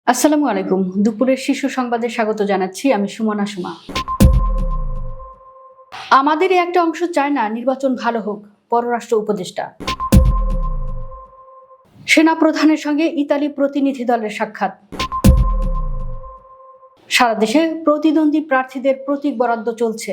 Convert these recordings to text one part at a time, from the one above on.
আসসালামু আলাইকুম। দুপুরের শীর্ষ সংবাদে স্বাগত জানাচ্ছি আমি সুমনা সুমা। আমাদের একটা অংশ চায় না নির্বাচন ভালো হোক, পররাষ্ট্র উপদেষ্টা। সেনা প্রধানের সঙ্গে ইতালি প্রতিনিধি দলের সাক্ষাৎ। সারা দেশে প্রতিদ্বন্দ্বী প্রার্থীদের প্রতীক বরাদ্দ চলছে।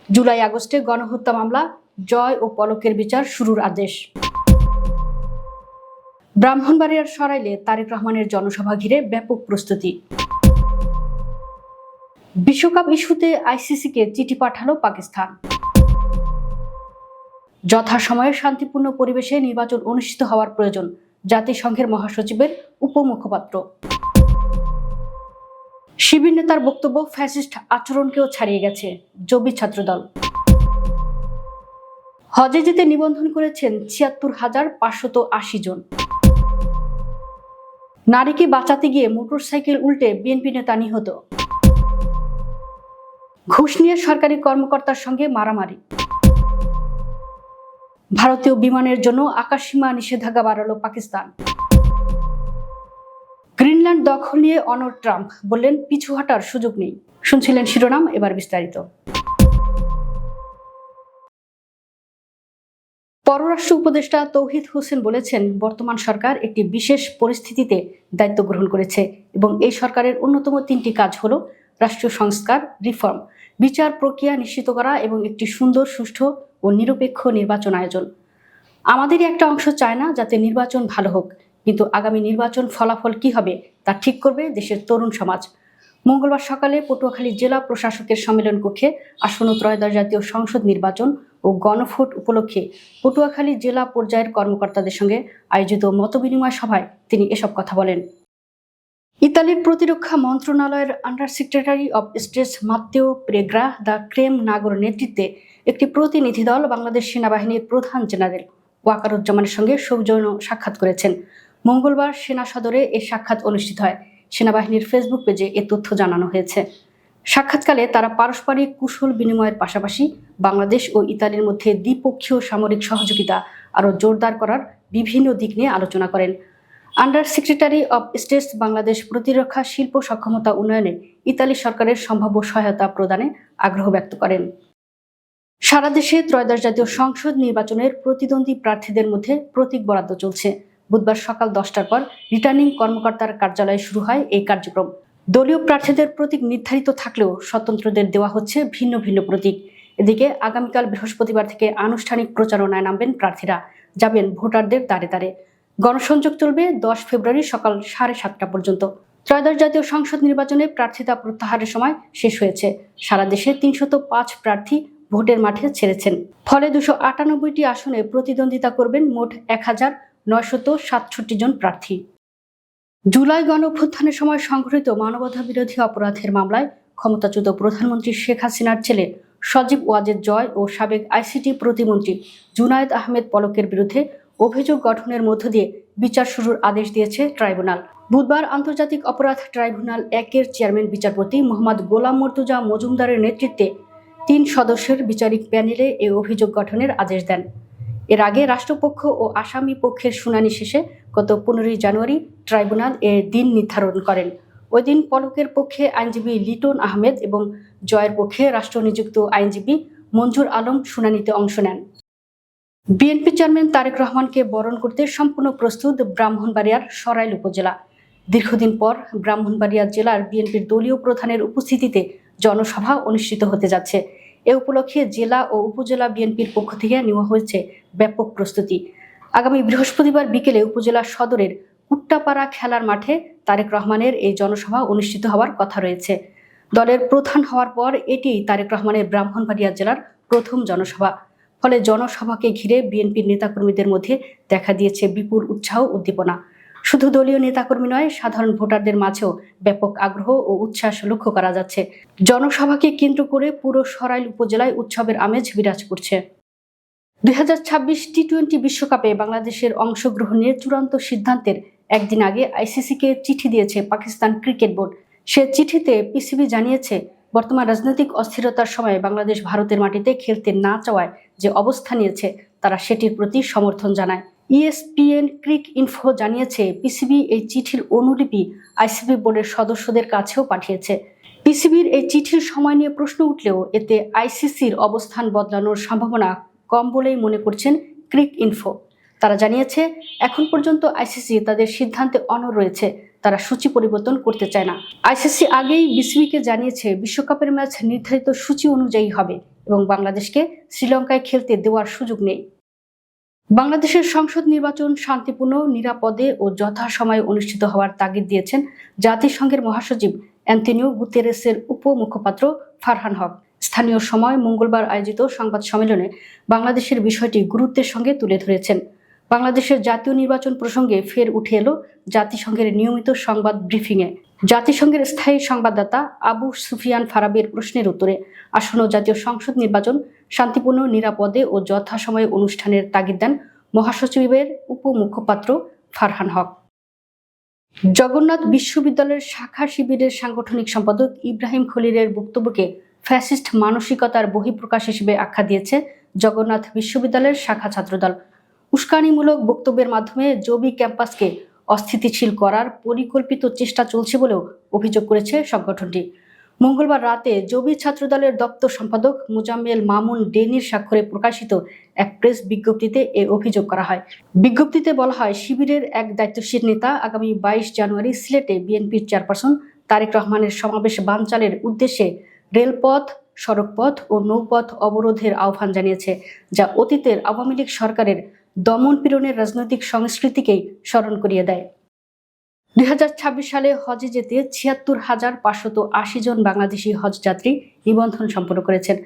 জুলাই আগস্টে গণহত্যা মামলা, জয় ও পলকের বিচার শুরুর আদেশ। ব্রাহ্মণবাড়িয়ার সরাইলে তারেক রহমানের জনসভা ঘিরে ব্যাপক প্রস্তুতি। বিশ্বকাপ ইস্যুতে আইসিসিকে চিঠি পাঠালো পাকিস্তান। যথাসময়ে শান্তিপূর্ণ পরিবেশে নির্বাচন অনুষ্ঠিত হওয়ার প্রয়োজন, জাতিসংঘের মহাসচিবের উপমুখপাত্র। শিবির নেতার বক্তব্য ফ্যাসিস্ট আচরণকেও ছাড়িয়ে গেছে, জবি ছাত্রদল। হজে যেতে নিবন্ধন করেছেন ৭৬,৫৮০ জন। নারীকে বাঁচাতে গিয়ে মোটরসাইকেল উল্টে বিএনপি নেতা নিহত। ঘুষ নিয়ে সরকারি কর্মকর্তার সঙ্গে মারামারি। ভারতীয় বিমানের জন্য আকাশসীমা নিষেধাজ্ঞা বাড়ালো পাকিস্তান। গ্রিনল্যান্ড দখল নিয়ে অনড় ট্রাম্প, বললেন পিছু হটার সুযোগ নেই। শুনছিলেন শিরোনাম, এবার বিস্তারিত। পররাষ্ট্র উপদেষ্টা তৌহিদ হোসেন বলেছেন, বর্তমান সরকার একটি বিশেষ পরিস্থিতিতে দায়িত্ব গ্রহণ করেছে এবং এই সরকারের অন্যতম 3টি কাজ হলো রাষ্ট্রীয় সংস্কার, রিফর্ম, বিচার প্রক্রিয়া নিশ্চিত করা এবং একটি সুন্দর, সুষ্ঠু ও নিরপেক্ষ নির্বাচন আয়োজন। আমাদেরই একটা অংশ চায় না যাতে নির্বাচন ভালো হোক, কিন্তু আগামী নির্বাচন ফলাফল কি হবে তা ঠিক করবে দেশের তরুণ সমাজ। মঙ্গলবার সকালে পটুয়াখালী জেলা প্রশাসকের সম্মেলন কক্ষে আসন্ন ত্রয়োদশ জাতীয় সংসদ নির্বাচন ও গণভোট উপলক্ষে পটুয়াখালী জেলা পর্যায়ের কর্মকর্তাদের সঙ্গে আয়োজিত মতবিনিময় সভায় তিনি এসব কথা বলেন। ইতালির প্রতিরক্ষা মন্ত্রণালয়ের under secretary of state Matteo Perego di Cremnago নেতৃত্বে একটি প্রতিনিধি দল বাংলাদেশ সেনাবাহিনীর প্রধান জেনারেল ওয়াকারুজ্জামানের সঙ্গে সৌজন্য সাক্ষাৎ করেছেন। মঙ্গলবার সেনা সদরে এই সাক্ষাৎ অনুষ্ঠিত হয়। সেনাবাহিনীর ফেসবুক পেজে এ তথ্য জানানো হয়েছে। সাক্ষাৎকালে তারা পারস্পরিক কুশল বিনিময়ের পাশাপাশি বাংলাদেশ ও ইতালির মধ্যে দ্বিপক্ষীয় সামরিক সহযোগিতা আরও জোরদার করার বিভিন্ন দিক নিয়ে আলোচনা করেন। Under secretary of state Bangladesh প্রতিরক্ষা শিল্প সক্ষমতা উন্নয়নে ইতালি সরকারের সম্ভাব্য সহায়তা প্রদানে আগ্রহ ব্যক্ত করেন। সারা দেশে ত্রয়োদশ জাতীয় সংসদ নির্বাচনের প্রতিদ্বন্দ্বী প্রার্থীদের মধ্যে প্রতীক বরাদ্দ চলছে। বুধবার সকাল 10টার পর রিটার্নিং কর্মকর্তার কার্যালয়ে শুরু হয় এই কার্যক্রম। দলীয় প্রার্থীদের প্রতীক নির্ধারিত থাকলেও স্বতন্ত্রদের দেওয়া হচ্ছে ভিন্ন ভিন্ন প্রতীক। এদিকে আগামীকাল বৃহস্পতিবার থেকে আনুষ্ঠানিক প্রচারণায় নামবেন প্রার্থীরা, যাবেন ভোটারদের দ্বারে দ্বারে। গণসংযোগ চলবে 10 ফেব্রুয়ারি সকাল 7:30 পর্যন্ত। ত্রয়োদশ জাতীয় সংসদ নির্বাচনে প্রার্থিতা প্রত্যাহারের সময় শেষ হয়েছে। সারা দেশে 305 প্রার্থী ভোটের মাঠে ছেড়েছেন। ফলে 298টি আসনে প্রতিদ্বন্দ্বিতা করবেন মোট 1967 জন প্রার্থী। জুলাই গণঅভ্যুত্থানের সময় সংঘটিত মানবতা বিরোধী অপরাধের মামলায় ক্ষমতাচ্যুত প্রধানমন্ত্রী শেখ হাসিনার ছেলে সজীব ওয়াজেদ জয় ও সাবেক আইসিটি প্রতিমন্ত্রী জুনায়েদ আহমেদ পলকের বিরুদ্ধে অভিযোগ গঠনের মধ্য দিয়ে বিচার শুরুর আদেশ দিয়েছে ট্রাইব্যুনাল। বুধবার আন্তর্জাতিক অপরাধ ট্রাইব্যুনাল 1-এর চেয়ারম্যান বিচারপতি মোহাম্মদ গোলাম মর্তুজা মজুমদারের নেতৃত্বে 3 সদস্যের বিচারিক প্যানেলে এই অভিযোগ গঠনের আদেশ দেন। এর আগে রাষ্ট্রপক্ষ ও আসামি পক্ষের শুনানি শেষে গত 15 জানুয়ারি ট্রাইব্যুনাল এর দিন নির্ধারণ করেন। ওই দিন পলকের পক্ষে আইনজীবী লিটন আহমেদ এবং জয়ের পক্ষে রাষ্ট্রনিযুক্ত আইনজীবী মঞ্জুর আলম শুনানিতে অংশ নেন। বিএনপি চেয়ারম্যান তারেক রহমানকে বরণ করতে সম্পূর্ণ প্রস্তুত ব্রাহ্মণবাড়িয়ার সরাইল উপজেলা। দীর্ঘদিন পর ব্রাহ্মণবাড়িয়া জেলার বিএনপির দলীয় প্রধানের উপস্থিতিতে জনসভা অনুষ্ঠিত হতে যাচ্ছে। এ উপলক্ষে জেলা ও উপজেলা বিএনপির পক্ষ থেকে নেওয়া হয়েছে ব্যাপক প্রস্তুতি। আগামী বৃহস্পতিবার বিকেলে উপজেলা সদরের কুট্টাপাড়া খেলার মাঠে তারেক রহমানের এই জনসভা অনুষ্ঠিত হওয়ার কথা রয়েছে। দলের প্রধান হওয়ার পর এটি তারেক রহমানের ব্রাহ্মণবাড়িয়া জেলার প্রথম জনসভা। ফলে জনসভাকে ঘিরে বিএনপির নেতাকর্মীদের মধ্যে দেখা দিয়েছে বিপুল উৎসাহ উদ্দীপনা। শুধু দলীয় নেতাকর্মী নয়, সাধারণ ভোটারদের মাঝেও ব্যাপক আগ্রহ ও উচ্ছ্বাস লক্ষ্য করা যাচ্ছে। জনসভাকে কেন্দ্র করে পুরো সরাইল উপজেলায় উৎসবের আমেজ বিরাজ করছে। 2026 টি-20 বিশ্বকাপে বাংলাদেশের অংশগ্রহণের চূড়ান্ত সিদ্ধান্তের একদিন আগে আইসিসিকে চিঠি দিয়েছে পাকিস্তান ক্রিকেট বোর্ড। সে চিঠিতে পিসিবি জানিয়েছে, বর্তমান রাজনৈতিক অস্থিরতার সময়ে বাংলাদেশ ভারতের মাটিতে খেলতে না চাওয়ায় যে অবস্থা নিয়েছে তারা সেটির প্রতি সমর্থন জানায়। ESPN ক্রিক ইনফো জানিয়েছে, পিসিবি এই চিঠির অনুলিপি আইসিসি বোর্ডের সদস্যদের কাছেও পাঠিয়েছে। পিসিবির এই চিঠির সময় নিয়ে প্রশ্ন উঠলেও এতে আইসিসির অবস্থান বদলানোর সম্ভাবনা কম বলেই মনে করছেন ক্রিক ইনফো। তারা জানিয়েছে, এখন পর্যন্ত আইসিসি তাদের সিদ্ধান্তে অনড় রয়েছে, তারা সূচি পরিবর্তন করতে চায় না। আইসিসি আগেই বিসিবিকে জানিয়েছে বিশ্বকাপের ম্যাচ নির্ধারিত সূচি অনুযায়ী হবে এবং বাংলাদেশকে শ্রীলঙ্কায় খেলতে দেওয়ার সুযোগ নেই। বাংলাদেশের সংসদ নির্বাচন শান্তিপূর্ণ, নিরাপদে ও যথাসময়ে অনুষ্ঠিত হওয়ার তাগিদ দিয়েছেন জাতিসংঘের মহাসচিব অ্যান্তোনিও গুতেরেসের উপমুখপাত্র ফারহান হক। স্থানীয় সময় মঙ্গলবার আয়োজিত সংবাদ সম্মেলনে বাংলাদেশের বিষয়টি গুরুত্বের সঙ্গে তুলে ধরেছেন। বাংলাদেশের জাতীয় নির্বাচন প্রসঙ্গে ফের উঠে এলো জাতিসংঘের নিয়মিত সংবাদ ব্রিফিংয়ে। জাতিসংঘের স্থায়ী সংবাদদাতা আবু সুফিয়ান ফারাবির প্রশ্নের উত্তরে আসন্ন জাতীয় সংসদ নির্বাচন শান্তিপূর্ণ, নিরাপদে ও যথাসময়ে অনুষ্ঠানের তাগিদ দেন মহাসচিবের উপমুখপাত্র ফারহান হক। জগন্নাথ বিশ্ববিদ্যালয়ের শাখা শিবিরের সাংগঠনিক সম্পাদক ইব্রাহিম খলিলের বক্তব্যকে ফ্যাসিস্ট মানসিকতার বহিঃপ্রকাশ হিসেবে আখ্যা দিয়েছে জগন্নাথ বিশ্ববিদ্যালয়ের শাখা ছাত্রদল। উস্কানিমূলক বক্তব্যের মাধ্যমে জবি ক্যাম্পাসকে অস্থিতিশীল করার পরিকল্পিত চেষ্টা চলছে বলেও অভিযোগ করেছে সংগঠনটি। মঙ্গলবার রাতে জবি ছাত্রদলের দপ্তর সম্পাদক মোজাম্মেল মামুন ডেনির স্বাক্ষরে প্রকাশিত এক প্রেস বিজ্ঞপ্তিতে এ অভিযোগ করা হয়। বিজ্ঞপ্তিতে বলা হয়, শিবিরের এক দায়িত্বশীল নেতা আগামী 22 জানুয়ারি সিলেটে বিএনপির চেয়ারপারসন তারেক রহমানের সমাবেশ বানচালের উদ্দেশ্যে রেলপথ, সড়কপথ ও নৌপথ অবরোধের আহ্বান জানিয়েছে, যা অতীতের আওয়ামী লীগ সরকারের দমন-পীড়নের রাজনৈতিক সংস্কৃতিকেই স্মরণ করিয়ে দেয়। 2026 সালে হজে যেতে ৭৬,৫৮০ জন বাংলাদেশি হজযাত্রী নিবন্ধন সম্পন্ন করেছেন।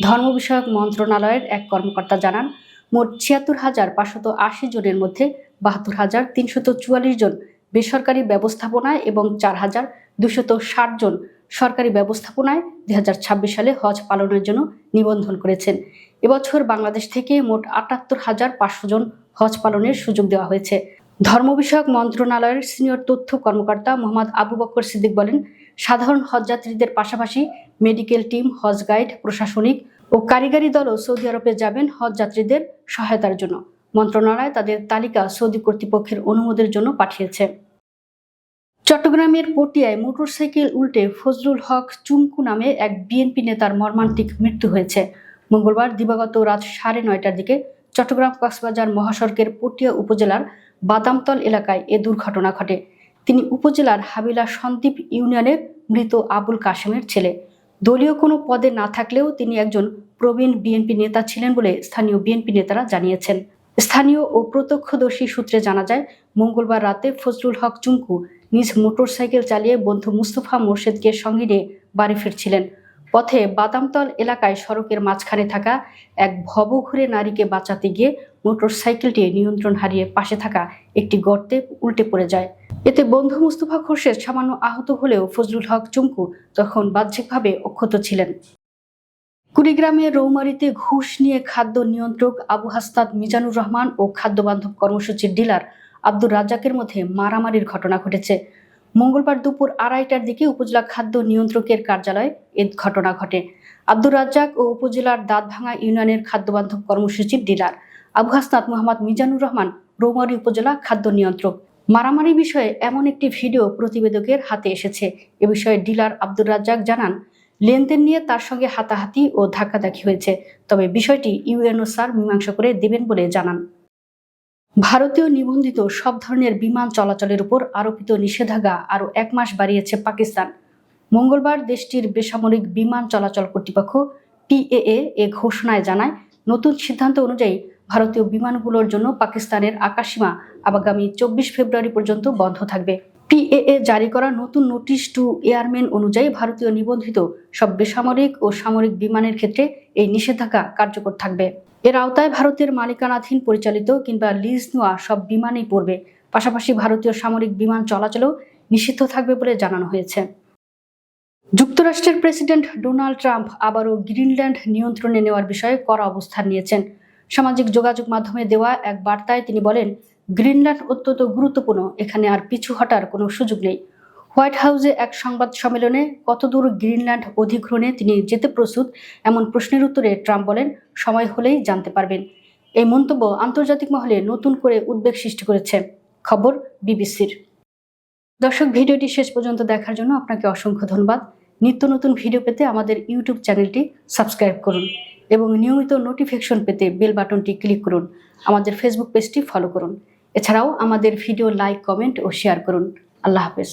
ধর্ম বিষয়ক মন্ত্রণালয়ের এক কর্মকর্তা জানান, মোট ৭৬,৫৮০ জনের মধ্যে ৭২,৩৪৪ জন বেসরকারি ব্যবস্থাপনায় এবং ৪,২৬০ জন সরকারি ব্যবস্থাপনায় 2026 সালে হজ পালনের জন্য নিবন্ধন করেছেন। এবছর বাংলাদেশ থেকে মোট ৭৮,৫০০ জন হজ পালনের সুযোগ দেওয়া হয়েছে। ধর্ম বিষয়ক মন্ত্রণালয়ের সিনিয়র তথ্য কর্মকর্তা মোহাম্মদ আবু বকর সিদ্দিক বলেন, সাধারণ হজযাত্রীদের পাশাপাশি মেডিকেল টিম, হজ গাইড, প্রশাসনিক ও কারিগরি দলও সৌদি আরবে যাবেন হজযাত্রীদের সহায়তার জন্য। মন্ত্রণালয় তাদের তালিকা সৌদি কর্তৃপক্ষের অনুমোদনের জন্য পাঠিয়েছে। চট্টগ্রামের পটিয়ায় মোটরসাইকেল উল্টে ফজলুল হক চুমকু নামে এক বিএনপি নেতার মর্মান্তিক মৃত্যু হয়েছে। মঙ্গলবার দিবাগত রাত 9:30টার দিকে চট্টগ্রাম-কক্সবাজার মহাসড়কের পটিয়া উপজেলার বাদামতল এলাকায় এ দুর্ঘটনা ঘটে। তিনি উপজেলার হাবিলা সন্দ্বীপ ইউনিয়নের মৃত আবুল কাশেমের ছেলে। দলীয় কোনো পদে না থাকলেও তিনি একজন প্রবীণ বিএনপি নেতা ছিলেন বলে স্থানীয় বিএনপি নেতারা জানিয়েছেন। স্থানীয় ও প্রত্যক্ষদর্শী সূত্রে জানা যায়, মঙ্গলবার রাতে ফজলুল হক চুমকু নিজ মোটরসাইকেল চালিয়ে বন্ধু মুস্তফা মোর্শেদকে সঙ্গে নিয়ে বাড়ি ফিরছিলেন। পথে বাদামতল এলাকায় সড়কের মাঝখানে থাকা এক ভবঘুরে নারীকে বাঁচাতে গিয়ে মোটরসাইকেলটি নিয়ন্ত্রণ হারিয়ে পাশে থাকা একটি গর্তে উল্টে পড়ে যায়। এতে বন্ধু মুস্তফা খোরশেদ সামান্য আহত হলেও ফজলুল হক চুমকু তখন বাহ্যিকভাবে অক্ষত ছিলেন। কুড়িগ্রামের রৌমারীতে ঘুষ নিয়ে খাদ্য নিয়ন্ত্রক আবু হাসনাত মিজানুর রহমান ও খাদ্য বান্ধব কর্মসূচির ডিলার আব্দুর রাজ্জাকের মধ্যে মারামারির ঘটনা ঘটেছে। মঙ্গলবার দুপুর 2:30টার দিকে উপজেলা খাদ্য নিয়ন্ত্রকের কার্যালয়ে এ ঘটনা ঘটে। আব্দুর রাজ্জাক ও উপজেলার দাঁতভাঙা ইউনিয়নের খাদ্য বান্ধব কর্মসূচির ডিলার আবু হাসনাত মোহাম্মদ মিজানুর রহমান রৌমারী উপজেলা খাদ্য নিয়ন্ত্রক। মারামারি বিষয়ে এমন একটি ভিডিও প্রতিবেদকের হাতে এসেছে। এ বিষয়ে ডিলার আব্দুর রাজ্জাক জানান, লেনদেন নিয়ে তার সঙ্গে হাতাহাতি ও ধাক্কাধাক্কি হয়েছে, তবে বিষয়টি ইউএনও স্যার মীমাংসা করে দেবেন বলে জানান। ভারতীয় নিবন্ধিত সব ধরনের বিমান চলাচলের উপর আরোপিত নিষেধাজ্ঞা আরও 1 মাস বাড়িয়েছে পাকিস্তান। মঙ্গলবার দেশটির বেসামরিক বিমান চলাচল কর্তৃপক্ষ PAA এ ঘোষণায় জানায়, নতুন সিদ্ধান্ত অনুযায়ী ভারতীয় বিমানগুলোর জন্য পাকিস্তানের আকাশসীমা আগামী 24 ফেব্রুয়ারি পর্যন্ত বন্ধ থাকবে। PAA জারি করা নতুন নোটিশ টু এয়ারম্যান অনুযায়ী ভারতীয় নিবন্ধিত সব বেসামরিক ও সামরিক বিমানের ক্ষেত্রে এই নিষেধাজ্ঞা কার্যকর থাকবে। এর আওতায় ভারতের মালিকানাধীন পরিচালিত কিংবা লিজ নেওয়া সব বিমানই পড়বে। পাশাপাশি ভারতীয় সামরিক বিমান চলাচলও নিষিদ্ধ থাকবে বলে জানানো হয়েছে। যুক্তরাষ্ট্রের প্রেসিডেন্ট ডোনাল্ড ট্রাম্প আবারও গ্রিনল্যান্ড নিয়ন্ত্রণে নেওয়ার বিষয়ে কড়া অবস্থান নিয়েছেন। সামাজিক যোগাযোগ মাধ্যমে দেওয়া এক বার্তায় তিনি বলেন, গ্রিনল্যান্ড অত্যন্ত গুরুত্বপূর্ণ, এখানে আর পিছু হটার কোনো সুযোগ নেই। হোয়াইট হাউসে এক সংবাদ সম্মেলনে কতদূর গ্রিনল্যান্ড অধিগ্রহণে তিনি যেতে প্রস্তুত এমন প্রশ্নের উত্তরে ট্রাম্প বলেন, সময় হলেই জানতে পারবেন। এই মন্তব্য আন্তর্জাতিক মহলে নতুন করে উদ্বেগ সৃষ্টি করেছে। খবর বিবিসির। দর্শক, ভিডিওটি শেষ পর্যন্ত দেখার জন্য আপনাকে অসংখ্য ধন্যবাদ। নিত্য নতুন ভিডিও পেতে আমাদের ইউটিউব চ্যানেলটি সাবস্ক্রাইব করুন এবং নিয়মিত নোটিফিকেশন পেতে বেল বাটনটি ক্লিক করুন। আমাদের ফেসবুক পেজটি ফলো করুন। এছাড়াও আমাদের ভিডিও লাইক, কমেন্ট ও শেয়ার করুন। আল্লাহ হাফেজ।